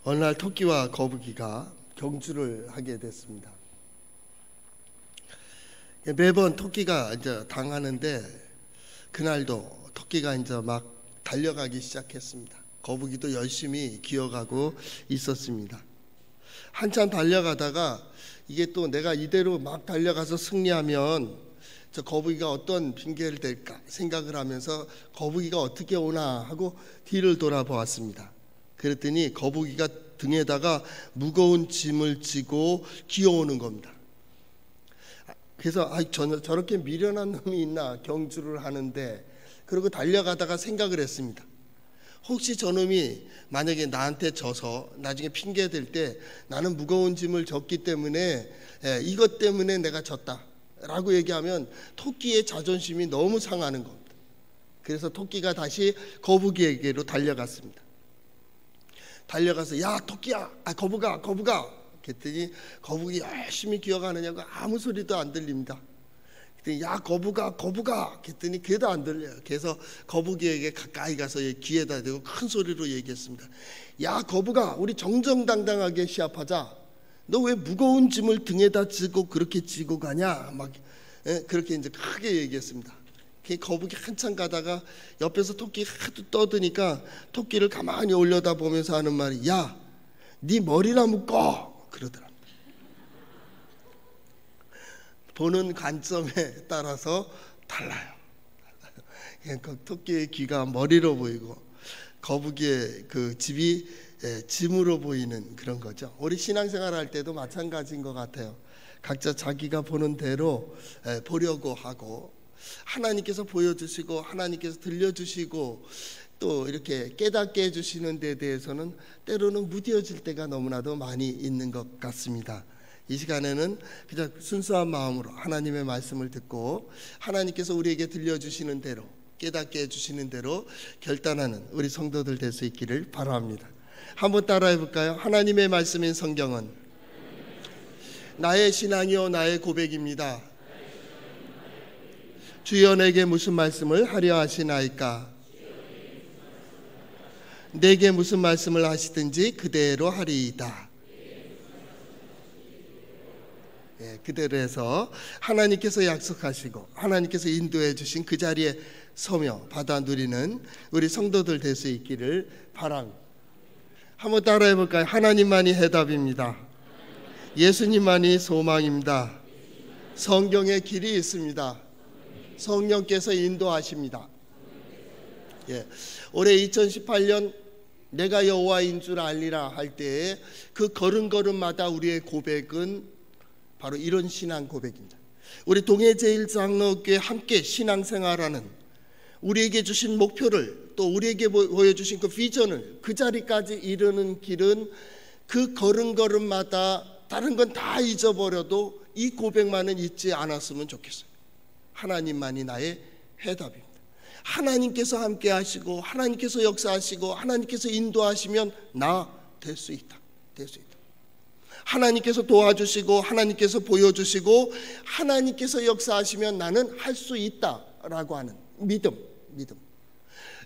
어느 날 토끼와 거북이가 경주를 하게 됐습니다. 매번 토끼가 이제 당하는데 그날도 토끼가 이제 막 달려가기 시작했습니다. 거북이도 열심히 기어가고 있었습니다. 한참 달려가다가 이게 또 내가 이대로 막 달려가서 승리하면 저 거북이가 어떤 핑계를 댈까 생각을 하면서 거북이가 어떻게 오나 하고 뒤를 돌아보았습니다. 그랬더니 거북이가 등에다가 무거운 짐을 지고 기어오는 겁니다. 그래서 저렇게 미련한 놈이 있나 경주를 하는데, 그리고 달려가다가 생각을 했습니다. 혹시 저놈이 만약에 나한테 져서 나중에 핑계 댈 때 나는 무거운 짐을 졌기 때문에 이것 때문에 내가 졌다 라고 얘기하면 토끼의 자존심이 너무 상하는 겁니다. 그래서 토끼가 다시 거북이에게로 달려갔습니다. 달려가서 야 토끼야, 거북아 그랬더니 거북이 열심히 기어가느냐고 아무 소리도 안 들립니다. 그랬더니 야 거북아 그랬더니 걔도 안 들려요. 그래서 거북이에게 가까이 가서 귀에다 대고 큰 소리로 얘기했습니다. 야 거북아, 우리 정정당당하게 시합하자. 너 왜 무거운 짐을 등에다 지고 그렇게 지고 가냐? 막 그렇게 이제 크게 얘기했습니다. 거북이 한참 가다가 옆에서 토끼가 하도 떠드니까 토끼를 가만히 올려다보면서 하는 말이 야, 네 머리나 묶어 그러더랍니다. 보는 관점에 따라서 달라요. 토끼의 귀가 머리로 보이고 거북이의 그 집이 짐으로 보이는 그런 거죠. 우리 신앙생활 할 때도 마찬가지인 것 같아요. 각자 자기가 보는 대로 보려고 하고, 하나님께서 보여주시고 하나님께서 들려주시고 또 이렇게 깨닫게 해주시는 데 대해서는 때로는 무뎌질 때가 너무나도 많이 있는 것 같습니다. 이 시간에는 그냥 순수한 마음으로 하나님의 말씀을 듣고 하나님께서 우리에게 들려주시는 대로, 깨닫게 해주시는 대로 결단하는 우리 성도들 될 수 있기를 바랍니다. 한번 따라해 볼까요? 하나님의 말씀인 성경은 나의 신앙이요 나의 고백입니다. 주여 내게 무슨 말씀을 하려 하시나이까? 내게 무슨 말씀을 하시든지 그대로 하리이다. 그대로 해서 하나님께서 약속하시고 하나님께서 인도해 주신 그 자리에 서며 받아 누리는 우리 성도들 될 수 있기를 바랍니다. 한번 따라해 볼까요? 하나님만이 해답입니다. 예수님만이 소망입니다. 성경에 길이 있습니다. 성령께서 인도하십니다. 올해 2018년 내가 여호와인 줄 알리라 할 때에 그 걸음걸음마다 우리의 고백은 바로 이런 신앙 고백입니다. 우리 동해제일장로교회 함께 신앙생활하는, 우리에게 주신 목표를 또 우리에게 보여주신 그 비전을 그 자리까지 이르는 길은 그 걸음걸음마다 다른 건 다 잊어버려도 이 고백만은 잊지 않았으면 좋겠어요. 하나님만이 나의 해답입니다. 하나님께서 함께 하시고 하나님께서 역사하시고 하나님께서 인도하시면 나 될 수 있다. 하나님께서 도와주시고 하나님께서 보여주시고 하나님께서 역사하시면 나는 할 수 있다라고 하는 믿음.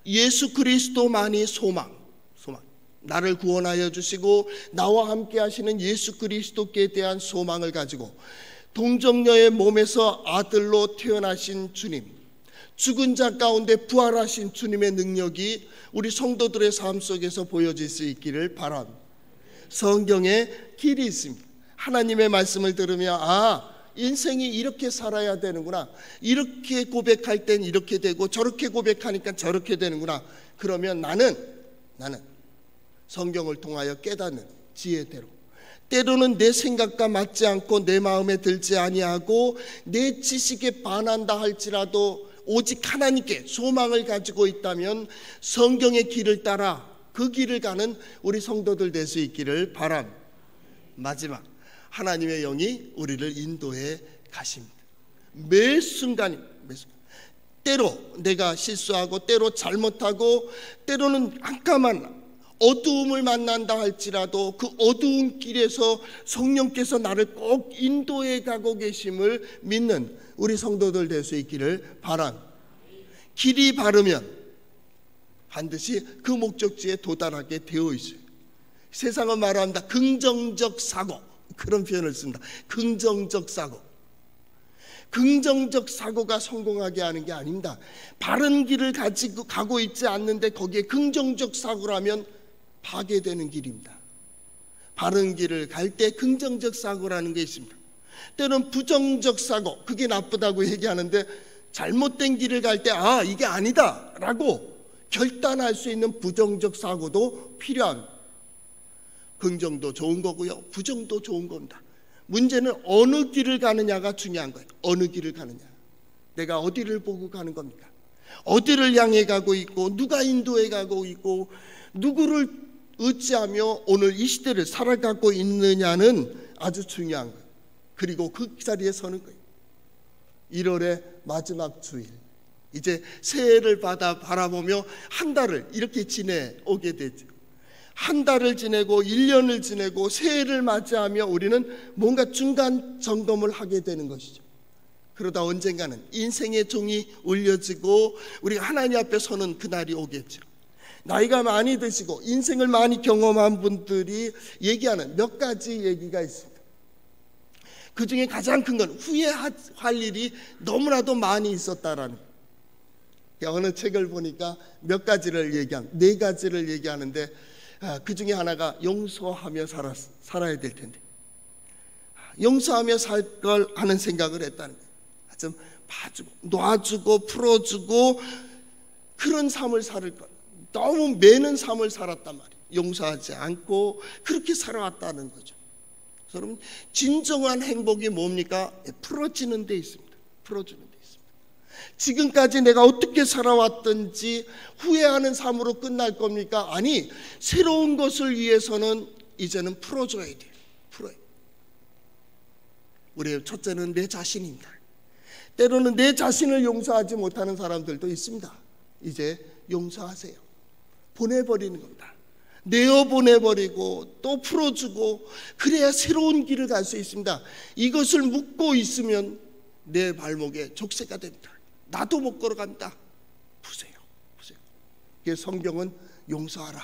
예수 그리스도만이 소망. 나를 구원하여 주시고 나와 함께 하시는 예수 그리스도께 대한 소망을 가지고 동정녀의 몸에서 아들로 태어나신 주님, 죽은 자 가운데 부활하신 주님의 능력이 우리 성도들의 삶 속에서 보여질 수 있기를 바랍니다. 성경에 길이 있습니다. 하나님의 말씀을 들으며 인생이 이렇게 살아야 되는구나, 이렇게 고백할 땐 이렇게 되고 저렇게 고백하니까 저렇게 되는구나. 그러면 나는 성경을 통하여 깨닫는 지혜대로, 때로는 내 생각과 맞지 않고 내 마음에 들지 아니하고 내 지식에 반한다 할지라도 오직 하나님께 소망을 가지고 있다면 성경의 길을 따라 그 길을 가는 우리 성도들 될 수 있기를 바랍니다. 마지막, 하나님의 영이 우리를 인도해 가십니다. 매 순간 때로 내가 실수하고 때로 잘못하고 때로는 깜깜한 어두움을 만난다 할지라도 그 어두운 길에서 성령께서 나를 꼭 인도해 가고 계심을 믿는 우리 성도들 될 수 있기를 바랍니다. 길이 바르면 반드시 그 목적지에 도달하게 되어 있어요. 세상은 말합니다. 긍정적 사고, 그런 표현을 씁니다. 긍정적 사고. 긍정적 사고가 성공하게 하는 게 아닙니다. 바른 길을 가지고 가고 있지 않는데 거기에 긍정적 사고라면 파괴되는 길입니다. 바른 길을 갈 때 긍정적 사고라는 게 있습니다. 때로는 부정적 사고, 그게 나쁘다고 얘기하는데 잘못된 길을 갈 때 이게 아니다 라고 결단할 수 있는 부정적 사고도 필요합니다. 긍정도 좋은 거고요, 부정도 좋은 겁니다. 문제는 어느 길을 가느냐가 중요한 거예요. 어느 길을 가느냐, 내가 어디를 보고 가는 겁니까? 어디를 향해 가고 있고, 누가 인도해 가고 있고, 누구를 의지하며 오늘 이 시대를 살아가고 있느냐는 아주 중요한 거예요. 그리고 그 자리에 서는 거예요. 1월의 마지막 주일, 이제 새해를 바라보며 한 달을 이렇게 지내오게 되죠. 한 달을 지내고 1년을 지내고 새해를 맞이하며 우리는 뭔가 중간 점검을 하게 되는 것이죠. 그러다 언젠가는 인생의 종이 울려지고 우리가 하나님 앞에 서는 그날이 오겠죠. 나이가 많이 드시고 인생을 많이 경험한 분들이 얘기하는 몇 가지 얘기가 있습니다. 그 중에 가장 큰 건 후회할 일이 너무나도 많이 있었다라는 거예요. 어느 책을 보니까 몇 가지를 네 가지를 얘기하는데, 그 중에 하나가 용서하며 살아야 될 텐데, 용서하며 살 걸 하는 생각을 했다는 거예요. 좀 봐주고 놔주고 풀어주고 그런 삶을 살 것, 너무 매는 삶을 살았단 말이에요. 용서하지 않고 그렇게 살아왔다는 거죠. 여러분, 진정한 행복이 뭡니까? 풀어지는 데 있습니다. 풀어주는 데 있습니다. 지금까지 내가 어떻게 살아왔든지 후회하는 삶으로 끝날 겁니까? 아니, 새로운 것을 위해서는 이제는 풀어줘야 돼요. 풀어요. 우리의 첫째는 내 자신입니다. 때로는 내 자신을 용서하지 못하는 사람들도 있습니다. 이제 용서하세요. 보내버리는 겁니다. 내어보내버리고 또 풀어주고, 그래야 새로운 길을 갈 수 있습니다. 이것을 묻고 있으면 내 발목에 족쇄가 됩니다. 나도 못 걸어갑니다. 보세요. 그래서 성경은 용서하라.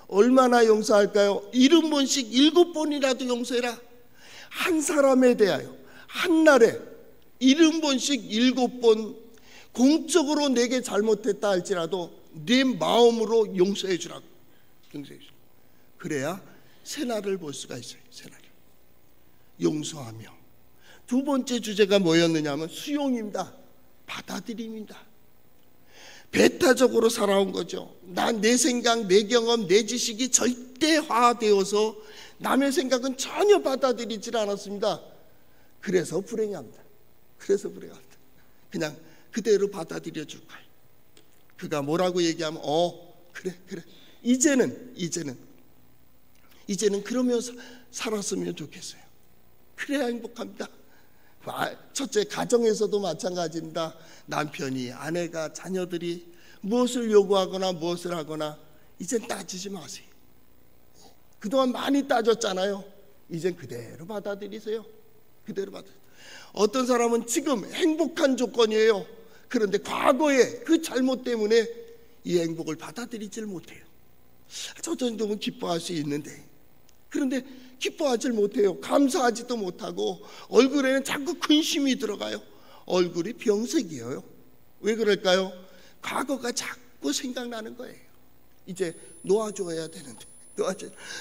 얼마나 용서할까요? 70번씩 7번이라도 용서해라. 한 사람에 대하여 한 날에 70번씩 7번 공적으로 내게 잘못했다 할지라도 내 마음으로 용서해 주라고. 그래야 새날을 볼 수가 있어요. 새날을 용서하며. 두 번째 주제가 뭐였느냐 하면 수용입니다. 받아들임입니다. 배타적으로 살아온 거죠. 난 내 생각, 내 경험, 내 지식이 절대화되어서 남의 생각은 전혀 받아들이질 않았습니다. 그래서 불행합니다. 그냥 그대로 받아들여 줄 거예요. 그가 뭐라고 얘기하면 그래 이제는 그러면서 살았으면 좋겠어요. 그래야 행복합니다. 첫째, 가정에서도 마찬가지입니다. 남편이, 아내가, 자녀들이 무엇을 요구하거나 무엇을 하거나 이젠 따지지 마세요. 그동안 많이 따졌잖아요. 이젠 그대로 받아들이세요. 어떤 사람은 지금 행복한 조건이에요. 그런데 과거에 그 잘못 때문에 이 행복을 받아들이질 못해요. 저 정도면 기뻐할 수 있는데, 그런데 기뻐하지 못해요. 감사하지도 못하고 얼굴에는 자꾸 근심이 들어가요. 얼굴이 병색이에요. 왜 그럴까요? 과거가 자꾸 생각나는 거예요. 이제 놓아줘야 되는데,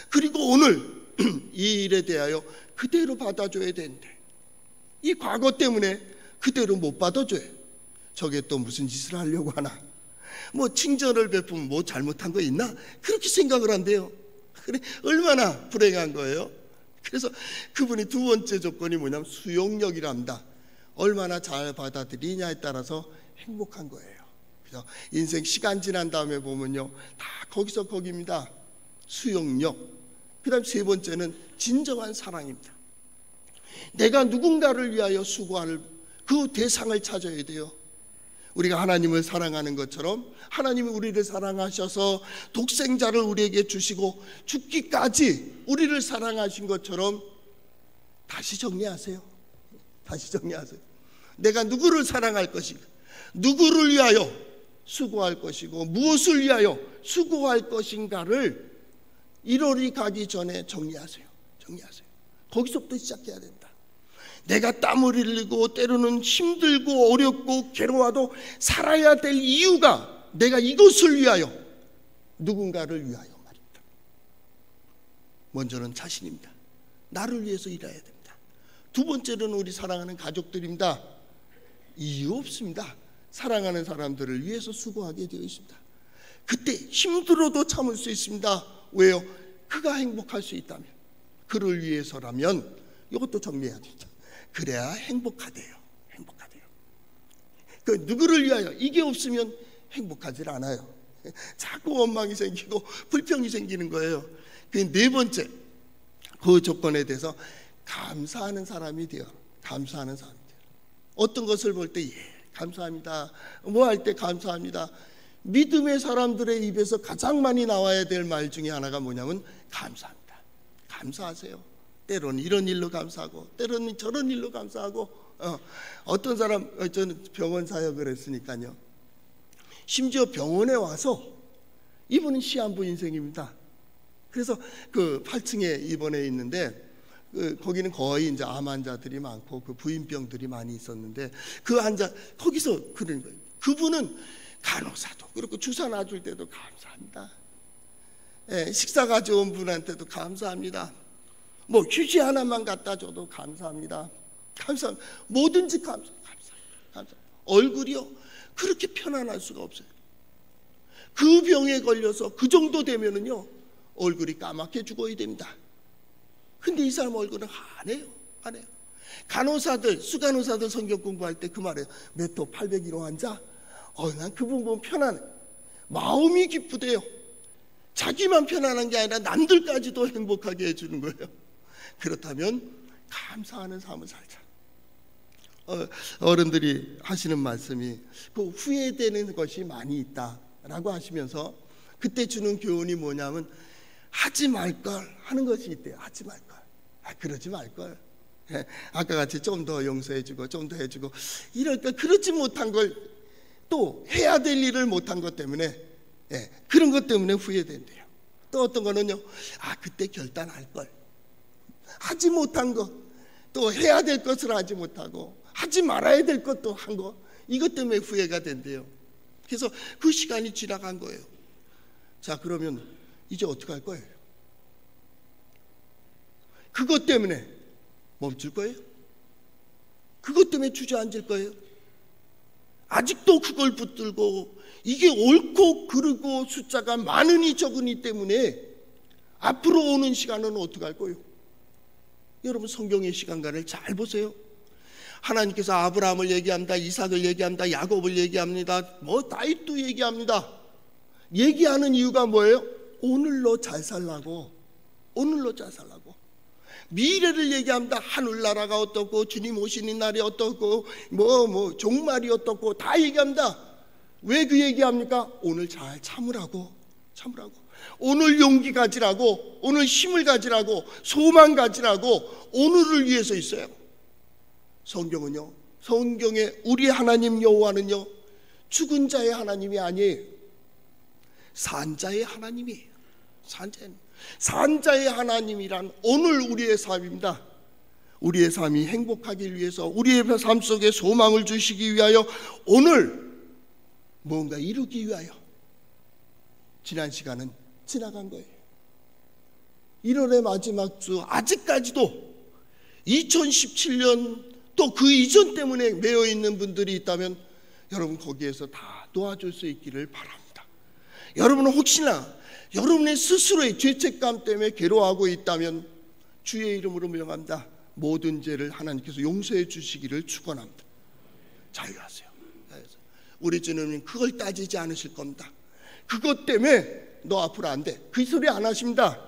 그리고 오늘 이 일에 대하여 그대로 받아줘야 되는데 이 과거 때문에 그대로 못 받아줘요. 저게 또 무슨 짓을 하려고 하나, 뭐 칭찬을 베푸면 뭐 잘못한 거 있나, 그렇게 생각을 한대요. 그래, 얼마나 불행한 거예요. 그래서 그분이 두 번째 조건이 뭐냐면 수용력이랍니다. 얼마나 잘 받아들이냐에 따라서 행복한 거예요. 그래서 인생 시간 지난 다음에 보면요, 다 거기서 거기입니다. 수용력. 그 다음 세 번째는 진정한 사랑입니다. 내가 누군가를 위하여 수고할 그 대상을 찾아야 돼요. 우리가 하나님을 사랑하는 것처럼 하나님이 우리를 사랑하셔서 독생자를 우리에게 주시고 죽기까지 우리를 사랑하신 것처럼 다시 정리하세요. 내가 누구를 사랑할 것인가, 누구를 위하여 수고할 것이고 무엇을 위하여 수고할 것인가를 1월이 가기 전에 정리하세요. 거기서부터 시작해야 된다. 내가 땀을 흘리고 때로는 힘들고 어렵고 괴로워도 살아야 될 이유가 내가 이것을 위하여, 누군가를 위하여 말입니다. 먼저는 자신입니다. 나를 위해서 일해야 됩니다. 두 번째로는 우리 사랑하는 가족들입니다. 이유 없습니다. 사랑하는 사람들을 위해서 수고하게 되어 있습니다. 그때 힘들어도 참을 수 있습니다. 왜요? 그가 행복할 수 있다면, 그를 위해서라면 이것도 정리해야 됩니다. 그래야 행복하대요. 그 누구를 위하여, 이게 없으면 행복하지 않아요. 자꾸 원망이 생기고 불평이 생기는 거예요. 그 네 번째, 그 조건에 대해서 감사하는 사람이 돼요. 어떤 것을 볼 때 감사합니다, 뭐 할 때 감사합니다. 믿음의 사람들의 입에서 가장 많이 나와야 될 말 중에 하나가 뭐냐면 감사합니다. 감사하세요. 때로는 이런 일로 감사하고 때로는 저런 일로 감사하고, 어떤 사람, 저는 병원 사역을 했으니까요, 심지어 병원에 와서, 이분은 시한부 인생입니다. 그래서 그 8층에 입원해 있는데, 거기는 거의 이제 암 환자들이 많고 그 부인병들이 많이 있었는데, 그 환자 거기서 그런 거예요. 그분은 간호사도 그렇고 주사 놔줄 때도 감사합니다. 식사 가져온 분한테도 감사합니다. 뭐 휴지 하나만 갖다 줘도 감사합니다. 뭐든지 감사합니다. 얼굴이요, 그렇게 편안할 수가 없어요. 그 병에 걸려서 그 정도 되면은요, 얼굴이 까맣게 죽어야 됩니다. 근데 이 사람 얼굴은 안 해요. 간호사들, 수간호사들 성경 공부할 때 그 말이에요. 몇 호 801호 환자, 난 그분 보면 편안해. 마음이 기쁘대요. 자기만 편안한 게 아니라 남들까지도 행복하게 해주는 거예요. 그렇다면 감사하는 삶을 살자. 어른들이 하시는 말씀이, 그 후회되는 것이 많이 있다라고 하시면서 그때 주는 교훈이 뭐냐면, 하지 말걸 하는 것이 있대요. 하지 말걸. 그러지 말걸. 아까 같이 좀 더 용서해주고 좀 더 해주고 이럴까, 그렇지 못한 걸, 또 해야 될 일을 못한 것 때문에, 그런 것 때문에 후회된대요. 또 어떤 거는요, 그때 결단할 걸. 하지 못한 것, 또 해야 될 것을 하지 못하고 하지 말아야 될 것도 한 거, 이것 때문에 후회가 된대요. 그래서 그 시간이 지나간 거예요. 자, 그러면 이제 어떻게 할 거예요? 그것 때문에 멈출 거예요? 그것 때문에 주저앉을 거예요? 아직도 그걸 붙들고 이게 옳고 그르고 숫자가 많으니 적으니 때문에 앞으로 오는 시간은 어떻게 할 거예요? 여러분, 성경의 시간관을 잘 보세요. 하나님께서 아브라함을 얘기합니다. 이삭을 얘기합니다. 야곱을 얘기합니다. 뭐 다윗도 얘기합니다. 얘기하는 이유가 뭐예요? 오늘로 잘 살라고. 미래를 얘기합니다. 하늘나라가 어떻고 주님 오시는 날이 어떻고 뭐 종말이 어떻고 다 얘기합니다. 왜 그 얘기합니까? 오늘 잘 참으라고. 오늘 용기 가지라고, 오늘 힘을 가지라고, 소망 가지라고, 오늘을 위해서 있어요. 성경은요, 성경의 우리 하나님 여호와는요, 죽은 자의 하나님이 아니에요. 산자의 하나님이에요. 산자의 하나님이란 오늘 우리의 삶입니다. 우리의 삶이 행복하기 위해서, 우리의 삶 속에 소망을 주시기 위하여, 오늘 뭔가 이루기 위하여 지난 시간은 지나간 거예요. 1월의 마지막 주, 아직까지도 2017년 또 그 이전 때문에 매여 있는 분들이 있다면 여러분 거기에서 다 도와줄 수 있기를 바랍니다. 여러분은 혹시나 여러분의 스스로의 죄책감 때문에 괴로워하고 있다면 주의 이름으로 명합니다. 모든 죄를 하나님께서 용서해 주시기를 축원합니다. 자유하세요. 우리 주님은 그걸 따지지 않으실 겁니다. 그것 때문에 너 앞으로 안 돼, 그 소리 안 하십니다.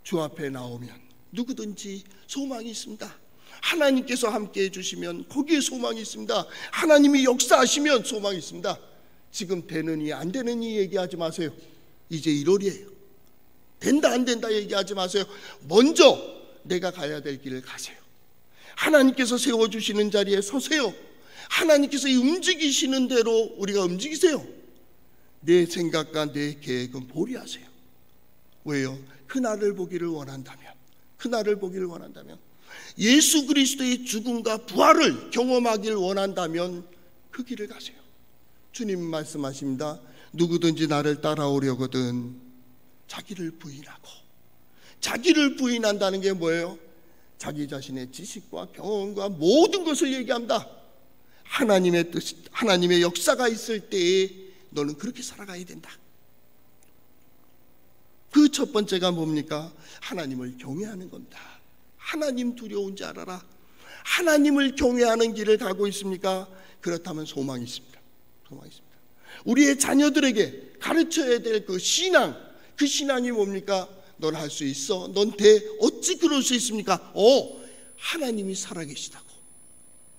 주 앞에 나오면 누구든지 소망이 있습니다. 하나님께서 함께 해주시면 거기에 소망이 있습니다. 하나님이 역사하시면 소망이 있습니다. 지금 되느니 안 되느니 얘기하지 마세요. 이제 1월이에요. 된다 안 된다 얘기하지 마세요. 먼저 내가 가야 될 길을 가세요. 하나님께서 세워주시는 자리에 서세요. 하나님께서 움직이시는 대로 우리가 움직이세요. 내 생각과 내 계획은 보리하세요. 왜요? 그날을 보기를 원한다면, 그날을 보기를 원한다면, 예수 그리스도의 죽음과 부활을 경험하기를 원한다면 그 길을 가세요. 주님 말씀하십니다. 누구든지 나를 따라오려거든 자기를 부인하고. 자기를 부인한다는 게 뭐예요? 자기 자신의 지식과 경험과 모든 것을 얘기합니다. 하나님의 뜻, 하나님의 역사가 있을 때에 너는 그렇게 살아가야 된다. 그 첫 번째가 뭡니까? 하나님을 경외하는 겁니다. 하나님 두려운 줄 알아라. 하나님을 경외하는 길을 가고 있습니까? 그렇다면 소망이 있습니다. 소망이 있습니다. 우리의 자녀들에게 가르쳐야 될 그 신앙, 그 신앙이 뭡니까? 넌 할 수 있어. 넌 돼. 어찌 그럴 수 있습니까? 하나님이 살아계시다고.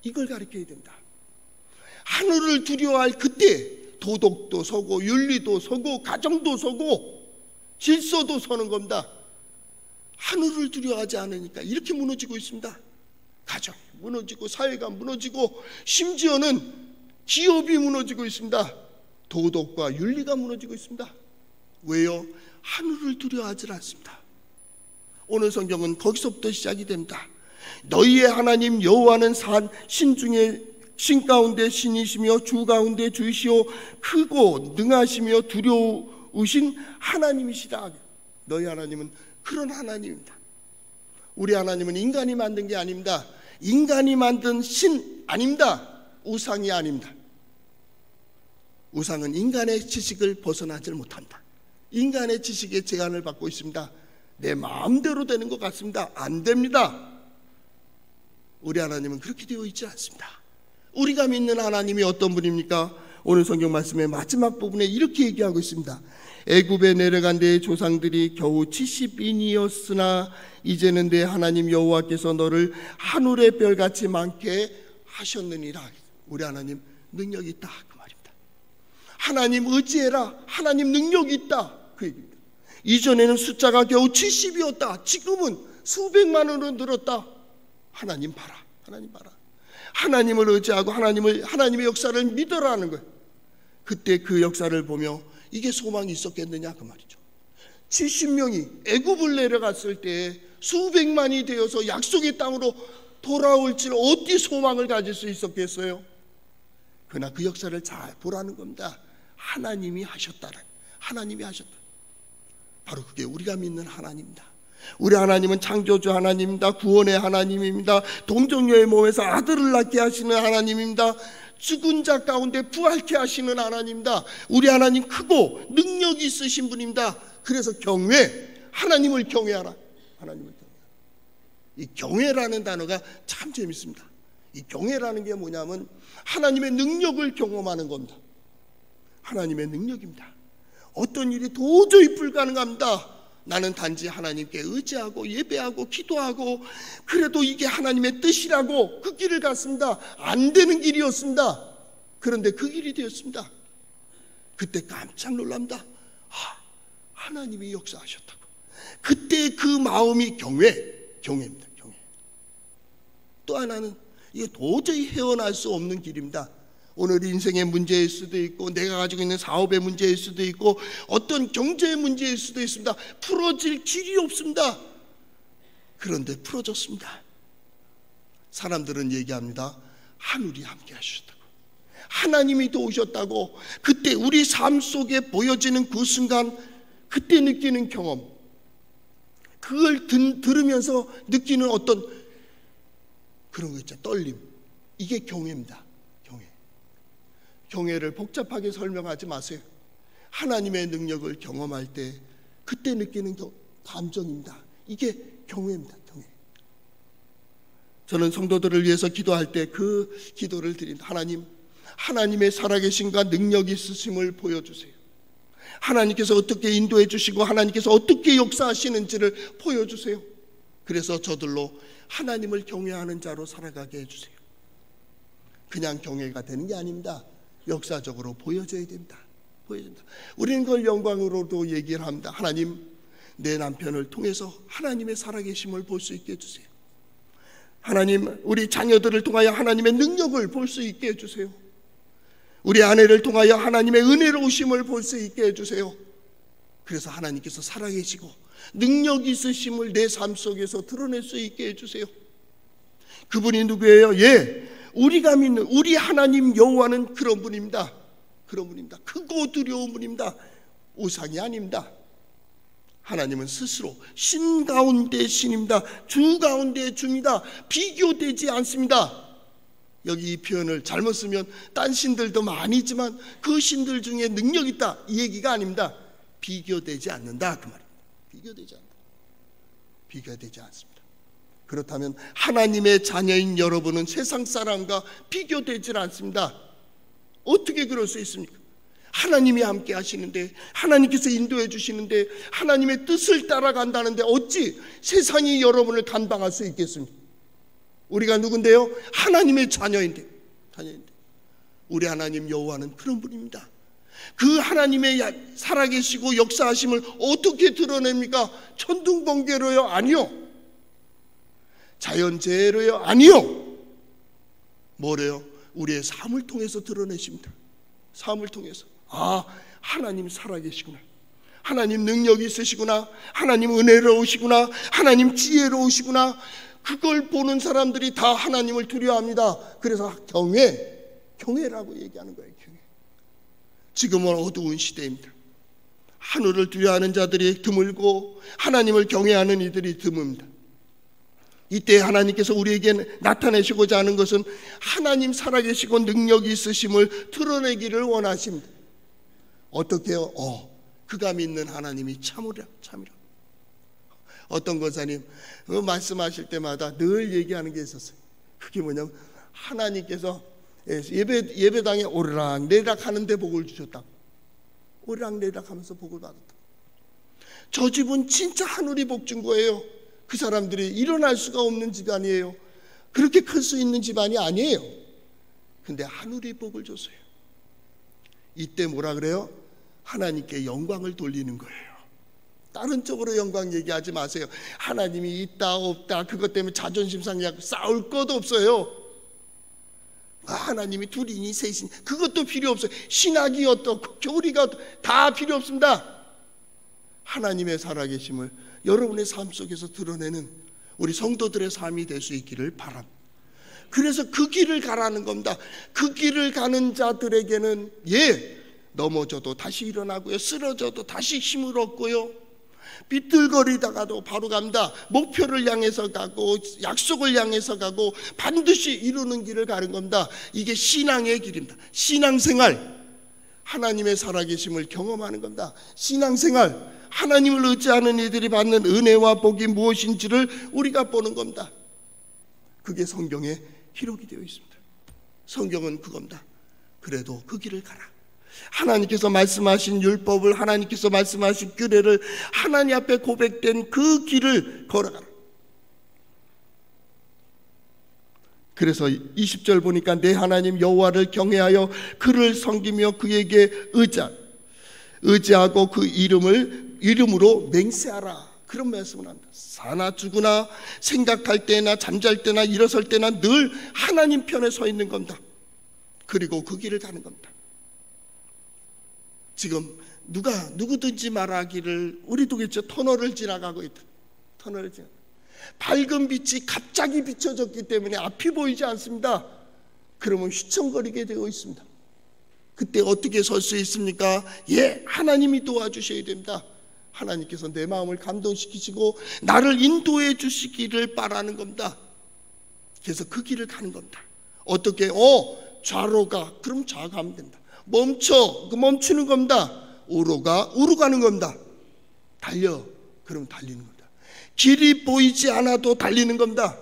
이걸 가르쳐야 된다. 하늘을 두려워할 그때 도덕도 서고 윤리도 서고 가정도 서고 질서도 서는 겁니다. 하늘을 두려워하지 않으니까 이렇게 무너지고 있습니다. 가정이 무너지고 사회가 무너지고 심지어는 기업이 무너지고 있습니다. 도덕과 윤리가 무너지고 있습니다. 왜요? 하늘을 두려워하지 않습니다. 오늘 성경은 거기서부터 시작이 됩니다. 너희의 하나님 여호와는 신 중에 신 가운데 신이시며 주 가운데 주시오 크고 능하시며 두려우신 하나님이시다. 너희 하나님은 그런 하나님입니다. 우리 하나님은 인간이 만든 게 아닙니다. 인간이 만든 신 아닙니다. 우상이 아닙니다. 우상은 인간의 지식을 벗어나질 못한다. 인간의 지식에 제한을 받고 있습니다. 내 마음대로 되는 것 같습니다. 안 됩니다. 우리 하나님은 그렇게 되어 있지 않습니다. 우리가 믿는 하나님이 어떤 분입니까? 오늘 성경 말씀의 마지막 부분에 이렇게 얘기하고 있습니다. 애굽에 내려간 내 조상들이 겨우 70인이었으나 이제는 내 하나님 여호와께서 너를 하늘의 별같이 많게 하셨느니라. 우리 하나님 능력이 있다 그 말입니다. 하나님 의지해라. 하나님 능력이 있다 그 얘기입니다. 이전에는 숫자가 겨우 70이었다. 지금은 수백만으로 늘었다. 하나님 봐라. 하나님 봐라. 하나님을 의지하고 하나님의 역사를 믿으라는 거예요. 그때 그 역사를 보며 이게 소망이 있었겠느냐 그 말이죠. 70명이 애굽을 내려갔을 때 수백만이 되어서 약속의 땅으로 돌아올지를 어디 소망을 가질 수 있었겠어요? 그러나 그 역사를 잘 보라는 겁니다. 하나님이 하셨다는, 하나님이 하셨다. 바로 그게 우리가 믿는 하나님입니다. 우리 하나님은 창조주 하나님입니다. 구원의 하나님입니다. 동정녀의 몸에서 아들을 낳게 하시는 하나님입니다. 죽은 자 가운데 부활케 하시는 하나님입니다. 우리 하나님 크고 능력이 있으신 분입니다. 그래서 하나님을 경외하라. 하나님을 경외하라. 이 경외라는 단어가 참 재밌습니다. 이 경외라는 게 뭐냐면 하나님의 능력을 경험하는 겁니다. 하나님의 능력입니다. 어떤 일이 도저히 불가능합니다. 나는 단지 하나님께 의지하고 예배하고 기도하고 그래도 이게 하나님의 뜻이라고 그 길을 갔습니다. 안 되는 길이었습니다. 그런데 그 길이 되었습니다. 그때 깜짝 놀랍니다. 하나님이 역사하셨다고. 그때 그 마음이 경외입니다. 경외. 또 하나는 이게 도저히 헤어날 수 없는 길입니다. 오늘 인생의 문제일 수도 있고 내가 가지고 있는 사업의 문제일 수도 있고 어떤 경제의 문제일 수도 있습니다. 풀어질 길이 없습니다. 그런데 풀어졌습니다. 사람들은 얘기합니다. 하늘이 함께 하셨다고. 하나님이 도우셨다고. 그때 우리 삶 속에 보여지는 그 순간 그때 느끼는 경험, 그걸 들으면서 느끼는 어떤 그런 거 있죠. 떨림. 이게 경외입니다. 경외를 복잡하게 설명하지 마세요. 하나님의 능력을 경험할 때 그때 느끼는 감정입니다. 이게 경외입니다. 경외. 저는 성도들을 위해서 기도할 때 그 기도를 드립니다. 하나님의 살아계심과 능력이 있으심을 보여주세요. 하나님께서 어떻게 인도해 주시고 하나님께서 어떻게 역사하시는지를 보여주세요. 그래서 저들로 하나님을 경외하는 자로 살아가게 해주세요. 그냥 경외가 되는 게 아닙니다. 역사적으로 보여져야 됩니다. 우리는 그걸 영광으로도 얘기를 합니다. 하나님, 내 남편을 통해서 하나님의 살아계심을 볼 수 있게 해주세요. 하나님, 우리 자녀들을 통하여 하나님의 능력을 볼 수 있게 해주세요. 우리 아내를 통하여 하나님의 은혜로우심을 볼 수 있게 해주세요. 그래서 하나님께서 살아계시고 능력 있으심을 내 삶 속에서 드러낼 수 있게 해주세요. 그분이 누구예요? 우리가 믿는 우리 하나님 여호와는 그런 분입니다. 그런 분입니다. 크고 두려운 분입니다. 우상이 아닙니다. 하나님은 스스로 신 가운데 신입니다. 주 가운데 주입니다. 비교되지 않습니다. 여기 이 표현을 잘못 쓰면 딴 신들도 많이 있지만 그 신들 중에 능력 있다 이 얘기가 아닙니다. 비교되지 않는다 그 말입니다. 비교되지 않는다. 비교되지 않습니다. 그렇다면 하나님의 자녀인 여러분은 세상 사람과 비교되지 않습니다. 어떻게 그럴 수 있습니까? 하나님이 함께 하시는데, 하나님께서 인도해 주시는데, 하나님의 뜻을 따라간다는데 어찌 세상이 여러분을 감당할 수 있겠습니까? 우리가 누군데요? 하나님의 자녀인데 우리 하나님 여호와는 그런 분입니다. 그 하나님의 살아계시고 역사하심을 어떻게 드러냅니까? 천둥번개로요? 아니요. 자연재해로요? 아니요. 뭐래요? 우리의 삶을 통해서 드러내십니다. 삶을 통해서 하나님 살아계시구나, 하나님 능력이 있으시구나, 하나님 은혜로우시구나, 하나님 지혜로우시구나. 그걸 보는 사람들이 다 하나님을 두려워합니다. 그래서 경외라고 얘기하는 거예요. 경외. 지금은 어두운 시대입니다. 하늘을 두려워하는 자들이 드물고 하나님을 경외하는 이들이 드뭅니다. 이때 하나님께서 우리에게 나타내시고자 하는 것은 하나님 살아계시고 능력이 있으심을 드러내기를 원하십니다. 어떻게요? 그가 믿는 하나님이 참으라. 어떤 권사님 말씀하실 때마다 늘 얘기하는 게 있었어요. 그게 뭐냐면 하나님께서 예배당에 오르락내리락 하는데 복을 주셨다. 오르락내리락 하면서 복을 받았다. 저 집은 진짜 하늘이 복 준 거예요. 그 사람들이 일어날 수가 없는 집안이에요. 그렇게 클 수 있는 집안이 아니에요. 근데 하늘이 복을 줬어요. 이때 뭐라 그래요? 하나님께 영광을 돌리는 거예요. 다른 쪽으로 영광 얘기하지 마세요. 하나님이 있다 없다 그것 때문에 자존심 상하고 싸울 것도 없어요. 하나님이 둘이니 셋이니 그것도 필요 없어요. 신학이 어떻고 교리가 어떻고 다 필요 없습니다. 하나님의 살아계심을 여러분의 삶 속에서 드러내는 우리 성도들의 삶이 될 수 있기를 바랍니다. 그래서 그 길을 가라는 겁니다. 그 길을 가는 자들에게는 넘어져도 다시 일어나고요, 쓰러져도 다시 힘을 얻고요, 비틀거리다가도 바로 갑니다. 목표를 향해서 가고 약속을 향해서 가고 반드시 이루는 길을 가는 겁니다. 이게 신앙의 길입니다. 신앙생활, 하나님의 살아계심을 경험하는 겁니다. 신앙생활, 하나님을 의지하는 이들이 받는 은혜와 복이 무엇인지를 우리가 보는 겁니다. 그게 성경에 기록이 되어 있습니다. 성경은 그겁니다. 그래도 그 길을 가라. 하나님께서 말씀하신 율법을, 하나님께서 말씀하신 규례를 하나님 앞에 고백된 그 길을 걸어가라. 그래서 20절 보니까 내 하나님 여호와를 경외하여 그를 섬기며 그에게 의지하고 그 이름으로 맹세하라. 그런 말씀을 합니다. 사나 죽으나 생각할 때나 잠잘 때나 일어설 때나 늘 하나님 편에 서 있는 겁니다. 그리고 그 길을 가는 겁니다. 지금 누구든지 말하기를 우리도 그렇죠. 터널을 지나가고 있다. 터널을 지나가. 밝은 빛이 갑자기 비춰졌기 때문에 앞이 보이지 않습니다. 그러면 휘청거리게 되어 있습니다. 그때 어떻게 설 수 있습니까? 하나님이 도와주셔야 됩니다. 하나님께서 내 마음을 감동시키시고 나를 인도해 주시기를 바라는 겁니다. 그래서 그 길을 가는 겁니다. 어떻게? 좌로 가. 그럼 좌 가면 된다. 멈춰. 그 멈추는 겁니다. 우로 가. 우로 가는 겁니다. 달려. 그럼 달리는 겁니다. 길이 보이지 않아도 달리는 겁니다.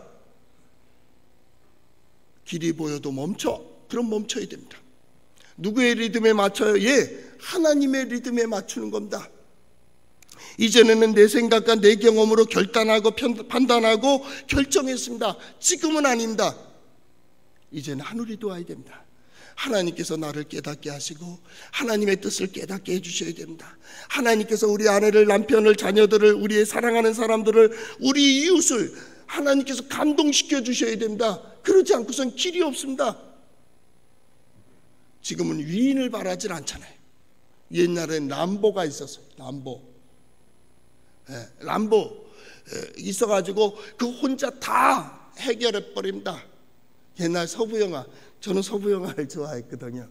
길이 보여도 멈춰. 그럼 멈춰야 됩니다. 누구의 리듬에 맞춰요? 하나님의 리듬에 맞추는 겁니다. 이전에는 내 생각과 내 경험으로 결단하고 판단하고 결정했습니다. 지금은 아닙니다. 이제는 하늘이 도와야 됩니다. 하나님께서 나를 깨닫게 하시고 하나님의 뜻을 깨닫게 해주셔야 됩니다. 하나님께서 우리 아내를, 남편을, 자녀들을, 우리의 사랑하는 사람들을, 우리 이웃을 하나님께서 감동시켜 주셔야 됩니다. 그러지 않고선 길이 없습니다. 지금은 위인을 바라질 않잖아요. 옛날엔 람보가 있었어요. 람보. 람보 있어가지고 그 혼자 다 해결해 버립니다. 옛날 서부 영화, 저는 서부 영화를 좋아했거든요.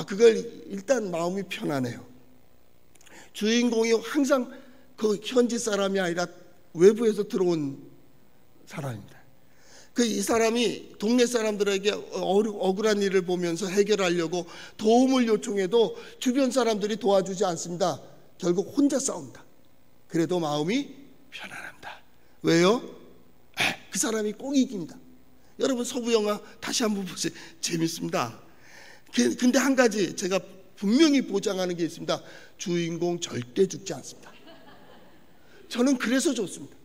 그걸 일단 마음이 편하네요. 주인공이 항상 그 현지 사람이 아니라 외부에서 들어온 사람입니다. 이 사람이 동네 사람들에게 억울한 일을 보면서 해결하려고 도움을 요청해도 주변 사람들이 도와주지 않습니다. 결국 혼자 싸웁니다. 그래도 마음이 편안합니다. 왜요? 그 사람이 꼭 이깁니다. 여러분 서부 영화 다시 한번 보세요. 재밌습니다. 근데 한 가지 제가 분명히 보장하는 게 있습니다. 주인공 절대 죽지 않습니다. 저는 그래서 좋습니다.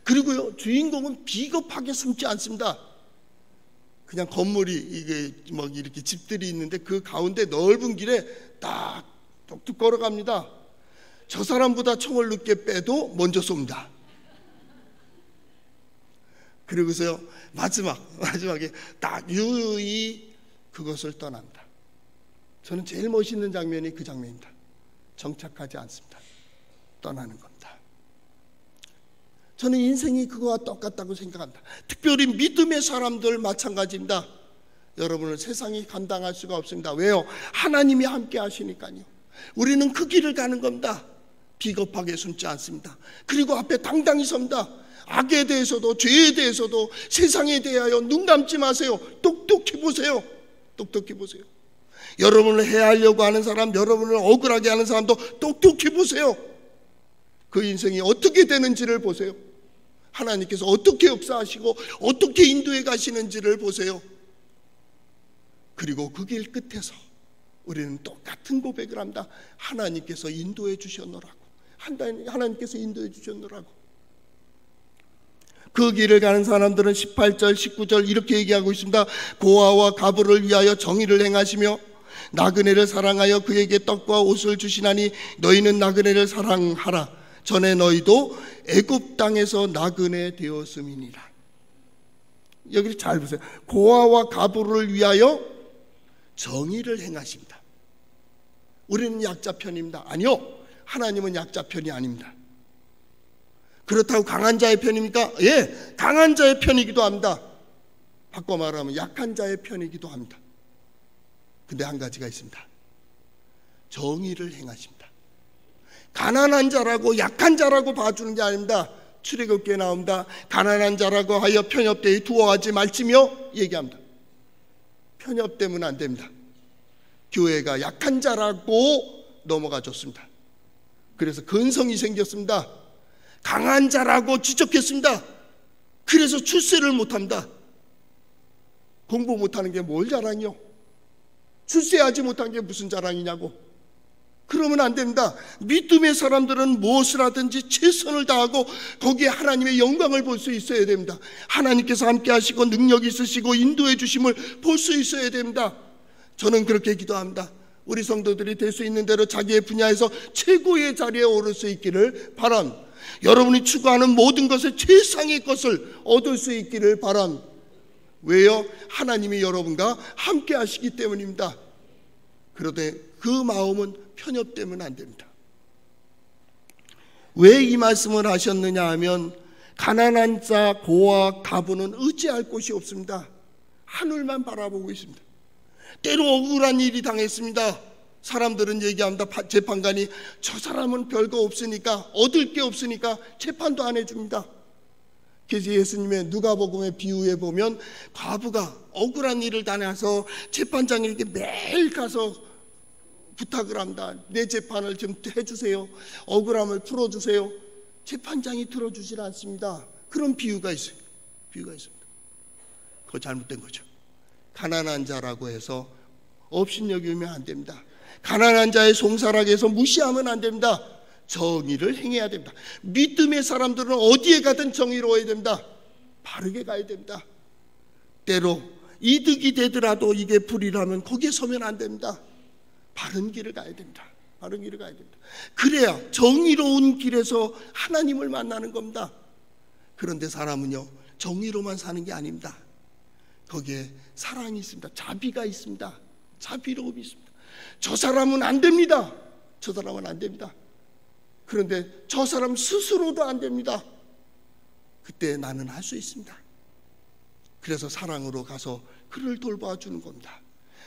그리고요, 주인공은 비겁하게 숨지 않습니다. 그냥 건물이 이게 뭐 이렇게 집들이 있는데 그 가운데 넓은 길에 딱 뚝뚝 걸어갑니다. 저 사람보다 총을 늦게 빼도 먼저 쏩니다. 그리고서요, 마지막에 딱 유유히 그것을 떠납니다. 저는 제일 멋있는 장면이 그 장면입니다. 정착하지 않습니다. 떠나는 겁니다. 저는 인생이 그거와 똑같다고 생각합니다. 특별히 믿음의 사람들 마찬가지입니다. 여러분은 세상이 감당할 수가 없습니다. 왜요? 하나님이 함께 하시니까요. 우리는 그 길을 가는 겁니다. 비겁하게 숨지 않습니다. 그리고 앞에 당당히 섭니다. 악에 대해서도 죄에 대해서도 세상에 대하여 눈 감지 마세요. 똑똑히 보세요. 똑똑히 보세요. 여러분을 해하려고 하는 사람, 여러분을 억울하게 하는 사람도 똑똑히 보세요. 그 인생이 어떻게 되는지를 보세요. 하나님께서 어떻게 역사하시고 어떻게 인도해 가시는지를 보세요. 그리고 그 길 끝에서 우리는 똑같은 고백을 합니다. 하나님께서 인도해 주셨노라고. 하나님께서 인도해 주셨노라고. 그 길을 가는 사람들은 18절, 19절 이렇게 얘기하고 있습니다. 고아와 가부를 위하여 정의를 행하시며 나그네를 사랑하여 그에게 떡과 옷을 주시나니 너희는 나그네를 사랑하라. 전에 너희도 애굽 땅에서 나그네 되었음이니라. 여기 잘 보세요. 고아와 가부를 위하여 정의를 행하십니다. 우리는 약자 편입니다. 아니요, 하나님은 약자 편이 아닙니다. 그렇다고 강한 자의 편입니까? 예, 강한 자의 편이기도 합니다. 바꿔 말하면 약한 자의 편이기도 합니다. 근데 한 가지가 있습니다. 정의를 행하십니다. 가난한 자라고 약한 자라고 봐주는 게 아닙니다. 출애굽기에 나옵니다. 가난한 자라고 하여 편협되이 두어하지 말지며 얘기합니다. 편협되면 안 됩니다. 교회가 약한 자라고 넘어가 줬습니다. 그래서 근성이 생겼습니다. 강한 자라고 지적했습니다. 그래서 출세를 못합니다. 공부 못하는 게 뭘 자랑이요? 출세하지 못한 게 무슨 자랑이냐고. 그러면 안 됩니다. 믿음의 사람들은 무엇을 하든지 최선을 다하고 거기에 하나님의 영광을 볼 수 있어야 됩니다. 하나님께서 함께 하시고 능력이 있으시고 인도해 주심을 볼 수 있어야 됩니다. 저는 그렇게 기도합니다. 우리 성도들이 될 수 있는 대로 자기의 분야에서 최고의 자리에 오를 수 있기를 바람. 여러분이 추구하는 모든 것의 최상의 것을 얻을 수 있기를 바람. 왜요? 하나님이 여러분과 함께 하시기 때문입니다. 그런데 그 마음은 편협되면 안 됩니다. 왜 이 말씀을 하셨느냐 하면 가난한 자, 고아, 가부는 의지할 곳이 없습니다. 하늘만 바라보고 있습니다. 때로 억울한 일이 당했습니다. 사람들은 얘기합니다. 재판관이 저 사람은 별거 없으니까, 얻을 게 없으니까 재판도 안 해줍니다. 그래서 예수님의 누가복음의 비유에 보면 과부가 억울한 일을 당해서 재판장에게 매일 가서 부탁을 합니다. 내 재판을 좀 해주세요. 억울함을 풀어주세요. 재판장이 들어주질 않습니다. 그런 비유가 있어요. 비유가 있습니다. 그거 잘못된 거죠. 가난한 자라고 해서 업신여기면 안 됩니다. 가난한 자의 송사라고 해서 무시하면 안 됩니다. 정의를 행해야 됩니다. 믿음의 사람들은 어디에 가든 정의로워야 됩니다. 바르게 가야 됩니다. 때로 이득이 되더라도 이게 불이라면 거기에 서면 안 됩니다. 바른 길을 가야 됩니다. 바른 길을 가야 됩니다. 그래야 정의로운 길에서 하나님을 만나는 겁니다. 그런데 사람은요, 정의로만 사는 게 아닙니다. 거기에 사랑이 있습니다. 자비가 있습니다. 자비로움이 있습니다. 저 사람은 안 됩니다. 저 사람은 안 됩니다. 그런데 저 사람 스스로도 안 됩니다. 그때 나는 할 수 있습니다. 그래서 사랑으로 가서 그를 돌봐주는 겁니다.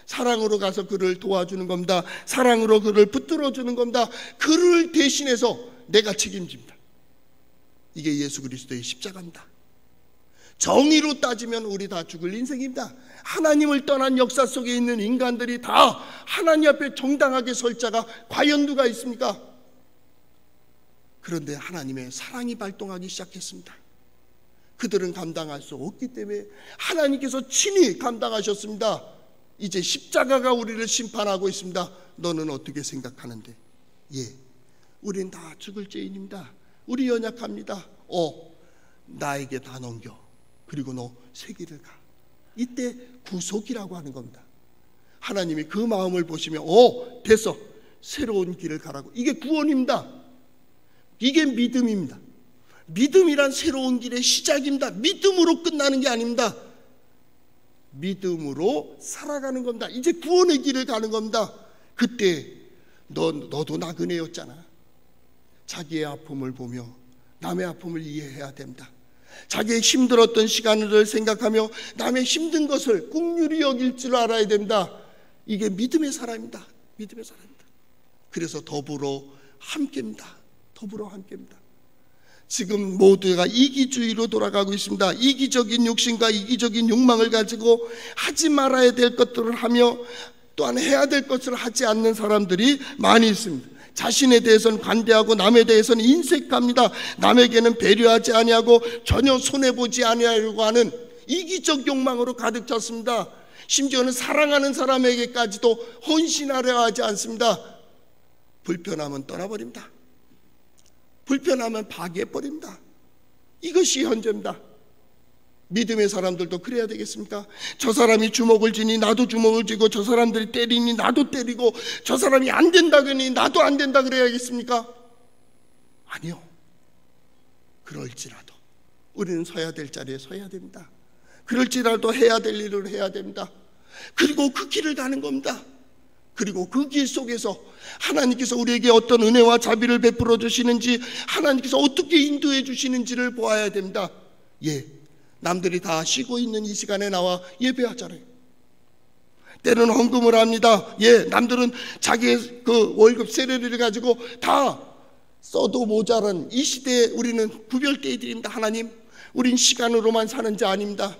사랑으로 가서 그를 도와주는 겁니다. 사랑으로 그를 붙들어주는 겁니다. 그를 대신해서 내가 책임집니다. 이게 예수 그리스도의 십자가입니다. 정의로 따지면 우리 다 죽을 인생입니다. 하나님을 떠난 역사 속에 있는 인간들이 다 하나님 앞에 정당하게 설 자가 과연 누가 있습니까? 그런데 하나님의 사랑이 발동하기 시작했습니다. 그들은 감당할 수 없기 때문에 하나님께서 친히 감당하셨습니다. 이제 십자가가 우리를 심판하고 있습니다. 너는 어떻게 생각하는데? 우린 다 죽을 죄인입니다. 우리 연약합니다. 나에게 다 넘겨. 그리고 너 새 길을 가. 이때 구속이라고 하는 겁니다. 하나님이 그 마음을 보시면 됐어, 새로운 길을 가라고. 이게 구원입니다. 이게 믿음입니다. 믿음이란 새로운 길의 시작입니다. 믿음으로 끝나는 게 아닙니다. 믿음으로 살아가는 겁니다. 이제 구원의 길을 가는 겁니다. 그때 너도 나그네였잖아. 자기의 아픔을 보며 남의 아픔을 이해해야 됩니다. 자기의 힘들었던 시간을 생각하며 남의 힘든 것을 긍휼히 여길 줄 알아야 된다. 이게 믿음의 사람입니다. 믿음의 사람입니다. 그래서 더불어 함께입니다. 더불어 함께입니다. 지금 모두가 이기주의로 돌아가고 있습니다. 이기적인 욕심과 이기적인 욕망을 가지고 하지 말아야 될 것들을 하며 또한 해야 될 것을 하지 않는 사람들이 많이 있습니다. 자신에 대해서는 관대하고 남에 대해서는 인색합니다. 남에게는 배려하지 아니하고 전혀 손해보지 아니하려고 하는 이기적 욕망으로 가득 찼습니다. 심지어는 사랑하는 사람에게까지도 헌신하려 하지 않습니다. 불편하면 떠나버립니다. 불편하면 파괴해버립니다. 이것이 현재입니다. 믿음의 사람들도 그래야 되겠습니까? 저 사람이 주먹을 쥐니 나도 주먹을 쥐고, 저 사람들이 때리니 나도 때리고, 저 사람이 안 된다 그러니 나도 안 된다 그래야겠습니까? 아니요. 그럴지라도 우리는 서야 될 자리에 서야 됩니다. 그럴지라도 해야 될 일을 해야 됩니다. 그리고 그 길을 가는 겁니다. 그리고 그 길 속에서 하나님께서 우리에게 어떤 은혜와 자비를 베풀어 주시는지, 하나님께서 어떻게 인도해 주시는지를 보아야 됩니다. 남들이 다 쉬고 있는 이 시간에 나와 예배하잖아요. 때로는 헌금을 합니다. 남들은 자기의 그 월급 세례를 가지고 다 써도 모자란 이 시대에 우리는 구별되어 드립니다. 하나님, 우린 시간으로만 사는 자 아닙니다.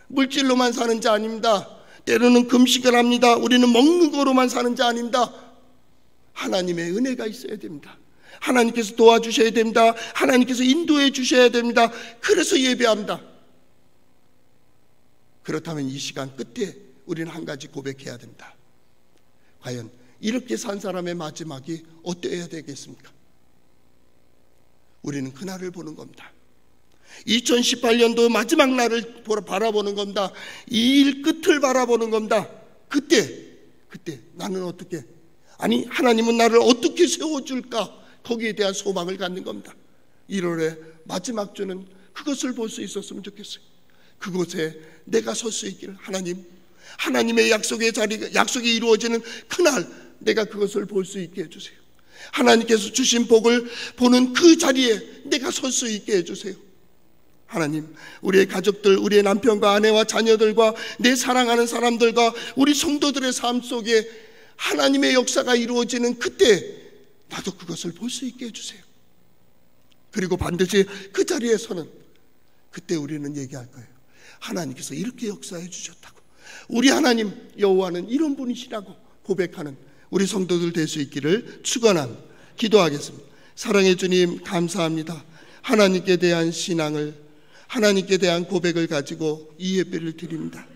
물질로만 사는 자 아닙니다. 때로는 금식을 합니다. 우리는 먹는 거로만 사는 자 아닙니다. 하나님의 은혜가 있어야 됩니다. 하나님께서 도와주셔야 됩니다. 하나님께서 인도해 주셔야 됩니다. 그래서 예배합니다. 그렇다면 이 시간 끝에 우리는 한 가지 고백해야 됩니다. 과연 이렇게 산 사람의 마지막이 어떠해야 되겠습니까? 우리는 그날을 보는 겁니다. 2018년도 마지막 날을 바라보는 겁니다. 이 일 끝을 바라보는 겁니다. 그때 나는 어떻게, 아니 하나님은 나를 어떻게 세워줄까, 거기에 대한 소망을 갖는 겁니다. 1월의 마지막 주는 그것을 볼 수 있었으면 좋겠어요. 그곳에 내가 설 수 있기를, 하나님의 약속이 이루어지는 그날 내가 그것을 볼 수 있게 해주세요. 하나님께서 주신 복을 보는 그 자리에 내가 설 수 있게 해주세요. 하나님, 우리의 가족들, 우리의 남편과 아내와 자녀들과 내 사랑하는 사람들과 우리 성도들의 삶 속에 하나님의 역사가 이루어지는 그때 나도 그것을 볼 수 있게 해주세요. 그리고 반드시 그 자리에서는 그때 우리는 얘기할 거예요. 하나님께서 이렇게 역사해 주셨다고, 우리 하나님 여호와는 이런 분이시라고 고백하는 우리 성도들 될 수 있기를 축원합니다. 기도하겠습니다. 사랑의 주님, 감사합니다. 하나님께 대한 신앙을, 하나님께 대한 고백을 가지고 이 예배를 드립니다.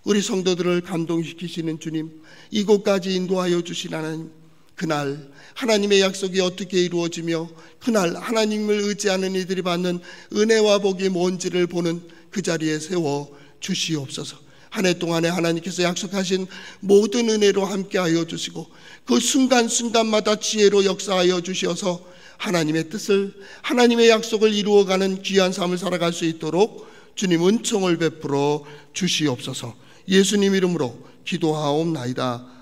우리 성도들을 감동시키시는 주님, 이곳까지 인도하여 주신 하나님, 그날 하나님의 약속이 어떻게 이루어지며 그날 하나님을 의지하는 이들이 받는 은혜와 복이 뭔지를 보는 그 자리에 세워 주시옵소서. 한 해 동안에 하나님께서 약속하신 모든 은혜로 함께하여 주시고 그 순간순간마다 지혜로 역사하여 주셔서 하나님의 뜻을, 하나님의 약속을 이루어가는 귀한 삶을 살아갈 수 있도록 주님 은총을 베풀어 주시옵소서. 예수님 이름으로 기도하옵나이다.